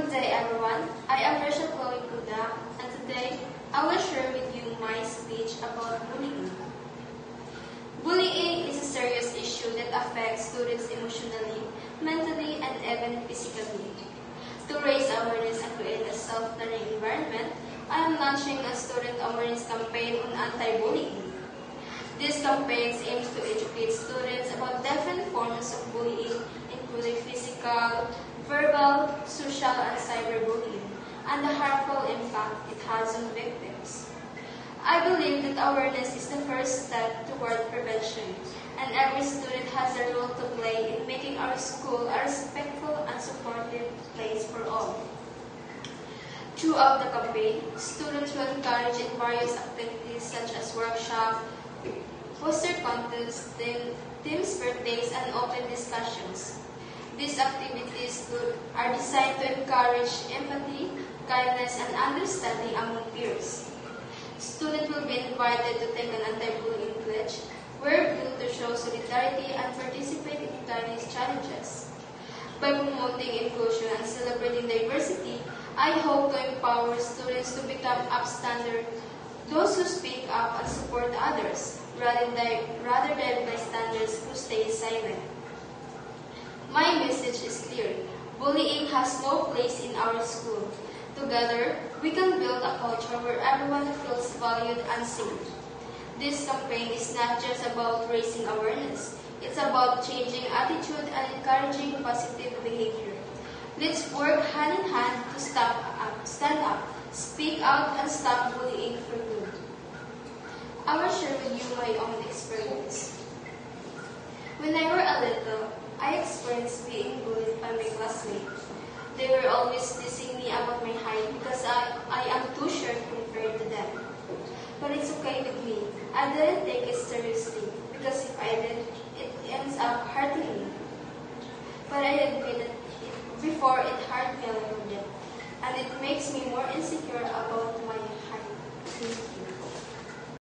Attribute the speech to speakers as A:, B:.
A: Good day, everyone. I am Rachel Chloe Kuda, and today I will share with you my speech about bullying. Bullying is a serious issue that affects students emotionally, mentally, and even physically. To raise awareness and create a self-learning environment, I am launching a student awareness campaign on anti-bullying. This campaign aims to educate students about different forms of bullying, including physical, verbal, social, and cyberbullying, and the harmful impact it has on victims. I believe that awareness is the first step toward prevention, and every student has a role to play in making our school a respectful and supportive place for all. Throughout the campaign, students will encourage in various activities such as workshops, poster contests, teams' birthdays, and open discussions. These activities are designed to encourage empathy, kindness, and understanding among peers. Students will be invited to take an anti-bullying pledge, wear blue to show solidarity, and participate in various challenges. By promoting inclusion and celebrating diversity, I hope to empower students to become upstanders, those who speak up and support others, rather than bystanders who stay silent. My message is clear. Bullying has no place in our school. Together, we can build a culture where everyone feels valued and safe. This campaign is not just about raising awareness. It's about changing attitude and encouraging positive behavior. Let's work hand in hand to stand up, speak out, and stop bullying for good. I will share with you my own experience. When I were a little, I experienced being bullied by my classmates. They were always teasing me about my height because I am too short compared to them. But it's okay with me. I didn't take it seriously because if I did, it ends up hurting me. But I admit that before it hurt me a lot.